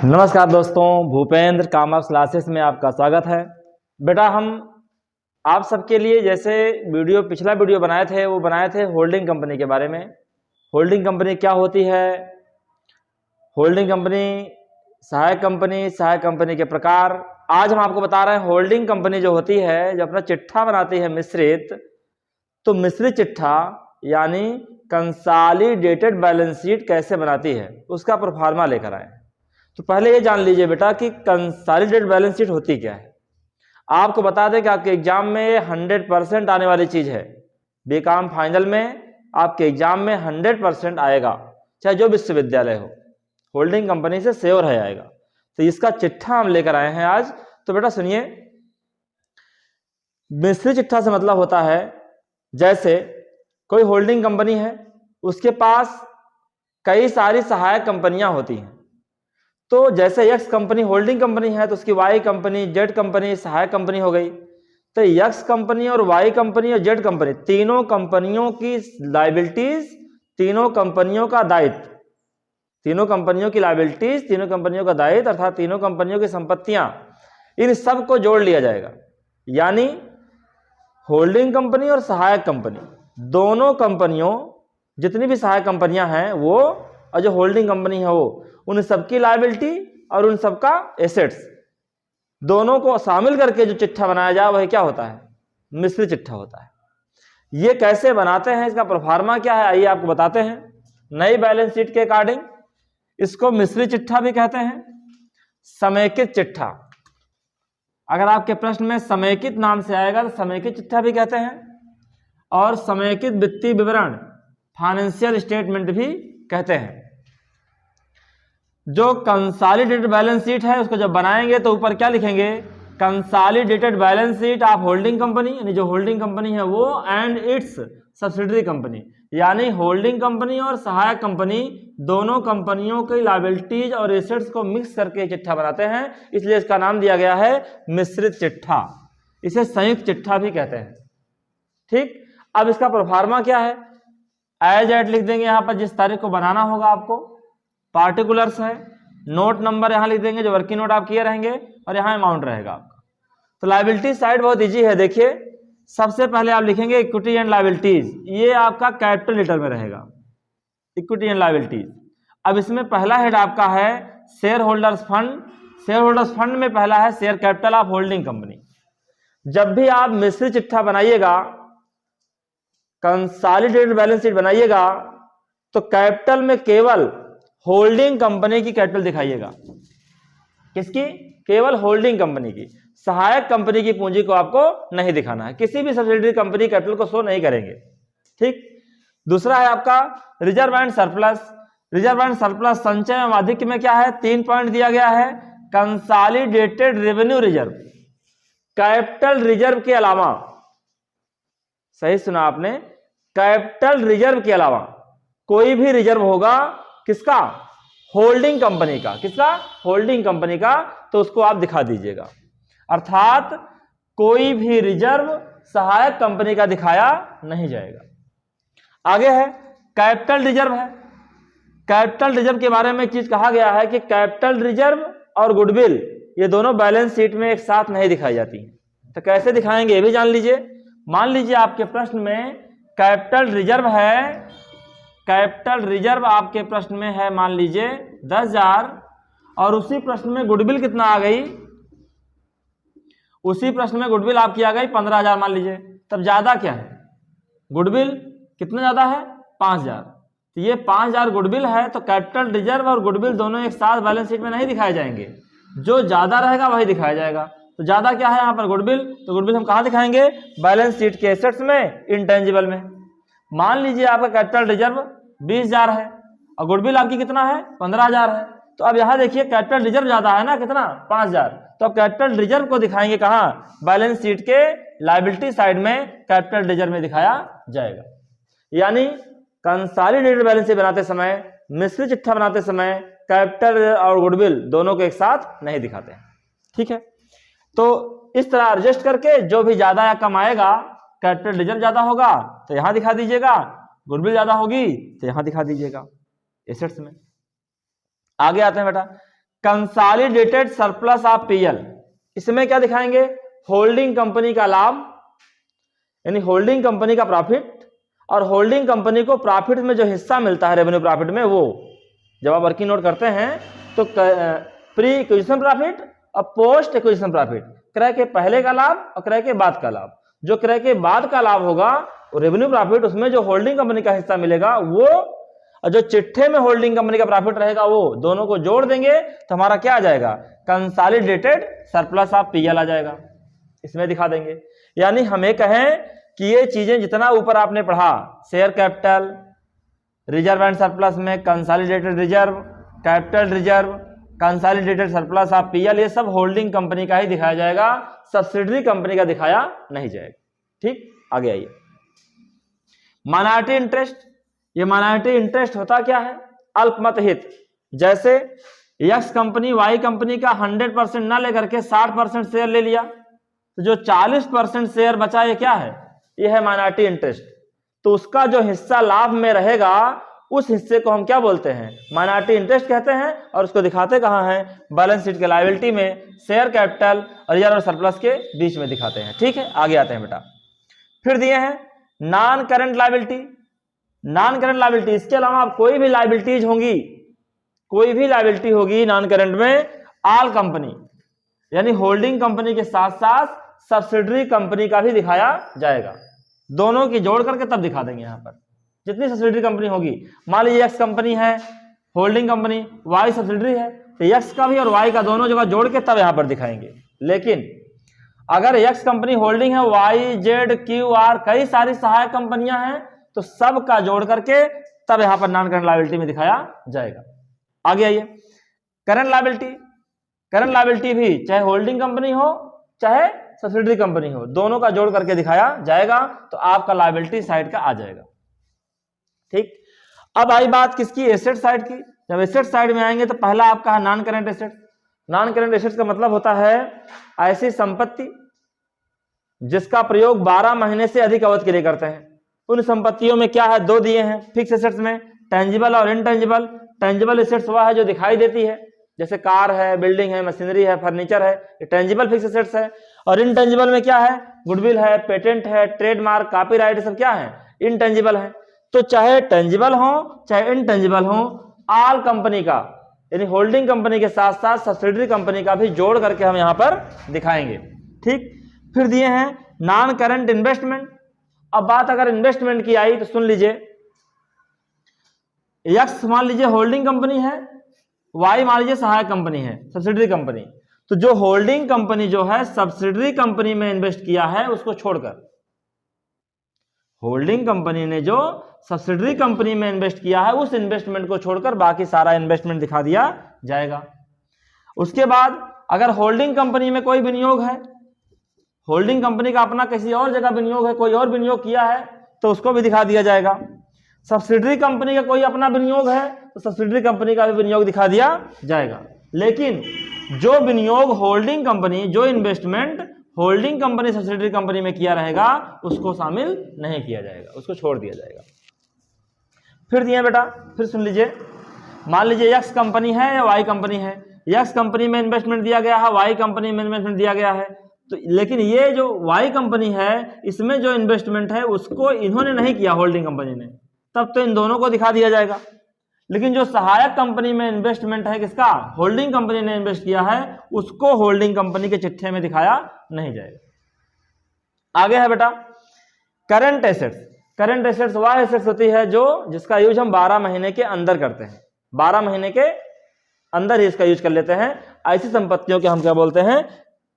नमस्कार दोस्तों, Bhupendra commerce classes में आपका स्वागत है। बेटा हम आप सबके लिए जैसे पिछला वीडियो बनाए थे होल्डिंग कंपनी के बारे में। होल्डिंग कंपनी क्या होती है, होल्डिंग कंपनी, सहायक कंपनी के प्रकार। आज हम आपको बता रहे हैं होल्डिंग कंपनी जो होती है, जो अपना चिट्ठा बनाती है मिश्रित, तो मिश्रित चिट्ठा यानी कंसोलिडेटेड बैलेंस शीट कैसे बनाती है उसका प्रोफार्मा लेकर आए। तो पहले ये जान लीजिए बेटा कि कंसोलिडेटेड बैलेंस शीट होती क्या है। आपको बता दें कि आपके एग्जाम में 100% आने वाली चीज है। बीकॉम फाइनल में आपके एग्जाम में 100% आएगा, चाहे जो विश्वविद्यालय हो, होल्डिंग कंपनी से श्योर है आएगा। तो इसका चिट्ठा हम लेकर आए हैं आज। तो बेटा सुनिए, मिश्रित चिट्ठा से मतलब होता है जैसे कोई होल्डिंग कंपनी है, उसके पास कई सारी सहायक कंपनियां होती हैं। तो जैसे एक्स कंपनी होल्डिंग कंपनी है तो उसकी वाई कंपनी, जेड कंपनी सहायक कंपनी हो गई। तो एक्स कंपनी और वाई कंपनी और जेड कंपनी, तीनों कंपनियों की लायबिलिटीज, तीनों कंपनियों का दायित्व, तीनों कंपनियों की लायबिलिटीज, तीनों कंपनियों का दायित्व अर्थात तीनों कंपनियों की संपत्तियां, इन सब को जोड़ लिया जाएगा। यानी होल्डिंग कंपनी और सहायक कंपनी, दोनों कंपनियों, जितनी भी सहायक कंपनियां हैं वो, और जो होल्डिंग कंपनी है वो, उन सबकी लायबिलिटी और उन सबका एसेट्स, दोनों को शामिल करके जो चिट्ठा बनाया जाए वही क्या होता है, मिश्रित चिट्ठा होता है। ये कैसे बनाते हैं, इसका प्रोफार्मा क्या है, आइए आपको बताते हैं। नई बैलेंस शीट के अकॉर्डिंग इसको मिश्रित चिट्ठा भी कहते हैं, समेकित चिट्ठा। अगर आपके प्रश्न में समेकित नाम से आएगा तो समेकित चिट्ठा भी कहते हैं, और समेकित वित्तीय विवरण, फाइनेंशियल स्टेटमेंट भी कहते हैं। जो कंसोलिडेटेड बैलेंस शीट है उसको जब बनाएंगे तो ऊपर क्या लिखेंगे, consolidated balance sheet of holding company, यानी जो होल्डिंग कंपनी है वो, एंड इट्स सब्सिडरी कंपनी, यानी होल्डिंग कंपनी और सहायक कंपनी दोनों कंपनियों की लायबिलिटीज और एसेट्स को मिक्स करके चिट्ठा बनाते हैं, इसलिए इसका नाम दिया गया है मिश्रित चिट्ठा। इसे संयुक्त चिट्ठा भी कहते हैं। ठीक, अब इसका प्रोफार्मा क्या है, एज एट लिख देंगे यहां पर जिस तारीख को बनाना होगा आपको, पार्टिकुलर्स है, नोट नंबर यहां लिख देंगे जो वर्किंग नोट आप किए रहेंगे, और यहां अमाउंट रहेगा आपका। तो लायबिलिटी साइड बहुत इजी है। देखिए सबसे पहले आप लिखेंगे इक्विटी एंड लायबिलिटीज, ये आपका कैपिटल लेटर में रहेगा, इक्विटी एंड लायबिलिटीज। अब इसमें पहला हेड आपका है share holders fund. Share holders fund में पहला है share capital of holding company. जब भी आप मिश्रित चिट्ठा बनाइएगा, कंसोलिडेटेड बैलेंस शीट बनाइएगा, तो कैपिटल में केवल होल्डिंग कंपनी की कैपिटल दिखाइएगा। किसकी? केवल होल्डिंग कंपनी की। सहायक कंपनी की पूंजी को आपको नहीं दिखाना है, किसी भी सब्सिडियरी कंपनी कैपिटल को शो नहीं करेंगे। ठीक, दूसरा है आपका reserve and surplus. Reserve and surplus संचय एवं आधिक्य में क्या है, 3 पॉइंट दिया गया है। Consolidated revenue reserve, capital reserve के अलावा, सही सुना आपने, कैपिटल रिजर्व के अलावा कोई भी रिजर्व होगा, किसका? होल्डिंग कंपनी का। किसका? होल्डिंग कंपनी का, तो उसको आप दिखा दीजिएगा। अर्थात कोई भी रिजर्व सहायक कंपनी का दिखाया नहीं जाएगा। आगे है कैपिटल रिजर्व है। कैपिटल रिजर्व के बारे में एक चीज कहा गया है कि कैपिटल रिजर्व और गुडविल ये दोनों बैलेंस शीट में एक साथ नहीं दिखाई जाती। तो कैसे दिखाएंगे ये भी जान लीजिए। मान लीजिए आपके प्रश्न में कैपिटल रिजर्व है, कैपिटल रिजर्व आपके प्रश्न में है मान लीजिए 10,000, और उसी प्रश्न में गुडविल कितना आ गई, उसी प्रश्न में गुडविल आपकी आ गई 15,000 मान लीजिए। तब ज्यादा क्या है, गुडविल कितना ज्यादा है, 5,000। तो ये 5,000 गुडविल है, तो कैपिटल रिजर्व और गुडविल दोनों एक साथ बैलेंस शीट में नहीं दिखाए जाएंगे, जो ज्यादा रहेगा वही दिखाया जाएगा। तो ज्यादा क्या है यहाँ पर, गुडविल। तो गुडविल हम कहाँ दिखाएंगे, बैलेंस शीट के एसेट्स में, इंटेंजिबल में। मान लीजिए आपका कैपिटल रिजर्व 20,000 है और गुडविल आपकी कितना है, 15,000 है। तो अब यहां देखिए कैपिटल रिजर्व ज्यादा है ना, कितना, 5,000। तो अब कैपिटल रिजर्व को दिखाएंगे कहां, बैलेंस शीट के लायबिलिटी साइड में कैपिटल रिजर्व में दिखाया जाएगा। यानी कंसोलिडेटेड बैलेंस शीट बनाते समय, मिश्रित चिट्ठा बनाते समय कैपिटल और गुडविल दोनों को एक साथ नहीं दिखाते हैं। ठीक है, तो इस तरह एडजस्ट करके जो भी ज्यादा या कम आएगा, कैपिटल रिजर्व ज्यादा होगा तो यहां दिखा दीजिएगा, गुडविल ज्यादा होगी तो यहां दिखा दीजिएगा एसेट्स में। आगे आते हैं बेटा, कंसोलिडेटेड सरप्लस ऑफ पीएल, इसमें क्या दिखाएंगे, होल्डिंग कंपनी का लाभ, यानी होल्डिंग कंपनी का प्रॉफिट, और होल्डिंग कंपनी को प्रॉफिट में जो हिस्सा मिलता है रेवेन्यू प्रॉफिट में, वो जब आप वर्किंग नोट करते हैं तो प्री एक्विजिशन प्रॉफिट और पोस्ट एक्विजिशन प्रॉफिट, क्रय के पहले का लाभ और क्रय के बाद का लाभ। जो क्रय के बाद का लाभ होगा रेवेन्यू प्रॉफिट, उसमें जो होल्डिंग कंपनी का हिस्सा मिलेगा वो, और जो चिट्ठे में होल्डिंग कंपनी का प्रॉफिट रहेगा वो, दोनों को जोड़ देंगे तो हमारा क्या आ जाएगा, कंसोलिडेटेड सरप्लस ऑफ पीएल आ जाएगा, इसमें दिखा देंगे। यानी हमें कहें कि ये चीजें जितना ऊपर आपने पढ़ा, share capital, reserve and surplus में consolidated reserve, capital reserve, consolidated surplus of PL, ये सब होल्डिंग कंपनी का ही दिखाया जाएगा, सब्सिडरी कंपनी का दिखाया नहीं जाएगा। ठीक, आगे आइए। माइनॉरिटी इंटरेस्ट, ये माइनॉरिटी इंटरेस्ट होता क्या है, अल्पमत हित। जैसे एक्स कंपनी वाई कंपनी का 100% ना लेकर के 60% शेयर ले लिया, तो जो 40% शेयर बचा ये क्या है, ये है माइनॉरिटी इंटरेस्ट। तो उसका जो हिस्सा लाभ में रहेगा उस हिस्से को हम क्या बोलते हैं, माइनॉरिटी इंटरेस्ट कहते हैं, और उसको दिखाते कहाँ हैं, बैलेंस शीट के लायबिलिटी में, शेयर कैपिटल और रिजर्व और सरप्लस के बीच में दिखाते हैं। ठीक है, आगे आते हैं बेटा। फिर दिए हैं non current liability. Non current liability, इसके अलावा आप कोई भी लायबिलिटीज होंगी, कोई भी लायबिलिटी होगी नॉन करंट में, ऑल कंपनी यानी होल्डिंग कंपनी के साथ साथ सब्सिडरी कंपनी का भी दिखाया जाएगा, दोनों की जोड़ करके तब दिखा देंगे। यहां पर जितनी सब्सिडरी कंपनी होगी, मान लीजिए एक्स कंपनी है होल्डिंग कंपनी, वाई सब्सिडरी है, तो एक्स का भी और वाई का दोनों जगह जोड़ के तब यहां पर दिखाएंगे। लेकिन अगर एक्स कंपनी होल्डिंग है, वाई जेड क्यू आर कई सारी सहायक कंपनियां हैं, तो सब का जोड़ करके तब यहां पर नॉन करंट लायबिलिटी में दिखाया जाएगा। आगे आइए, करंट लायबिलिटी। करंट लायबिलिटी भी चाहे होल्डिंग कंपनी हो चाहे सब्सिडरी कंपनी हो, दोनों का जोड़ करके दिखाया जाएगा, तो आपका लायबिलिटी साइड का आ जाएगा। ठीक, अब आई बात किसकी, एसेट साइड की। जब एसेट साइड में आएंगे तो पहला आपका है non current asset. Non current assets का मतलब होता है ऐसी संपत्ति जिसका प्रयोग 12 महीने से अधिक अवधि के लिए करते हैं। उन संपत्तियों में क्या है, दो दिए हैं फिक्स एसेट्स में, टेंजिबल और इनटेंजिबल। टेंजिबल एसेट्स वह है जो दिखाई देती है, जैसे कार है, बिल्डिंग है, मशीनरी है, फर्नीचर है, ये टेंजिबल फिक्स एसेट्स है। और इनटेंजिबल में क्या है, गुडविल है, पेटेंट है, ट्रेडमार्क, कॉपीराइट, सब क्या है, इनटेंजिबल है। तो चाहे टेंजिबल हो चाहे इनटेंजिबल हो, ऑल कंपनी का यानी होल्डिंग कंपनी के साथ साथ सब्सिडरी कंपनी का भी जोड़ करके हम यहां पर दिखाएंगे। ठीक, फिर दिए हैं नॉन करंट इन्वेस्टमेंट। अब बात अगर इन्वेस्टमेंट की आई तो सुन लीजिए, एक्स मान लीजिए होल्डिंग कंपनी है, वाई मान लीजिए सहायक कंपनी है, सब्सिडरी कंपनी। तो जो होल्डिंग कंपनी जो है सब्सिडरी कंपनी में इन्वेस्ट किया है उसको छोड़कर, होल्डिंग कंपनी ने जो सब्सिडरी कंपनी में इन्वेस्ट किया है उस इन्वेस्टमेंट को छोड़कर बाकी सारा इन्वेस्टमेंट दिखा दिया जाएगा। उसके बाद अगर होल्डिंग कंपनी में कोई विनियोग है, होल्डिंग कंपनी का अपना किसी और जगह विनियोग है, कोई और विनियोग किया है तो उसको भी दिखा दिया जाएगा। सब्सिडरी कंपनी का कोई अपना विनियोग है तो सब्सिडरी कंपनी का भी विनियोग दिखा दिया जाएगा। लेकिन जो विनियोग होल्डिंग कंपनी, जो investment holding company subsidiary company में किया रहेगा उसको शामिल नहीं किया जाएगा, उसको छोड़ दिया जाएगा। फिर दिए बेटा, फिर सुन लीजिए, मान लीजिए एक्स कंपनी है या वाई कंपनी है, एक्स कंपनी में इन्वेस्टमेंट दिया गया है, वाई कंपनी में इन्वेस्टमेंट दिया गया है। तो लेकिन ये जो वाई कंपनी है इसमें जो इन्वेस्टमेंट है उसको इन्होंने नहीं किया होल्डिंग कंपनी ने, तब तो इन दोनों को दिखा दिया जाएगा। लेकिन जो सहायक कंपनी में इन्वेस्टमेंट है किसका, होल्डिंग कंपनी ने इन्वेस्ट किया है, उसको होल्डिंग कंपनी के चिट्ठे में दिखाया नहीं जाएगा। आगे है बेटा करंट एसेट्स। करंट एसेट्स वह एसेट्स होती है जो जिसका यूज हम 12 महीने के अंदर करते हैं, 12 महीने के अंदर ही इसका यूज कर लेते हैं। ऐसी संपत्तियों के हम क्या बोलते हैं,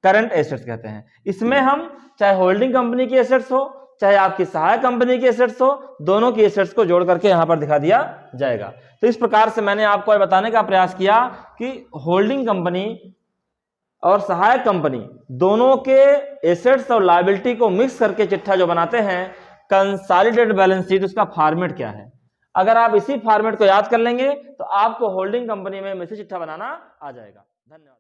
करंट एसेट्स कहते हैं। इसमें हम चाहे होल्डिंग कंपनी की एसेट्स हो चाहे आपकी सहायक कंपनी की एसेट्स हो, दोनों की एसेट्स को जोड़ करके यहां पर दिखा दिया जाएगा। तो इस प्रकार से मैंने आपको बताने का प्रयास किया कि होल्डिंग कंपनी और सहायक कंपनी दोनों के एसेट्स और लायबिलिटी को मिक्स करके चिट्ठा जो बनाते हैं कंसोलिडेटेड बैलेंस शीट, उसका फॉर्मेट क्या है। अगर आप इसी फॉर्मेट को याद कर लेंगे तो आपको होल्डिंग कंपनी में मिश्रित चिट्ठा बनाना आ जाएगा। धन्यवाद।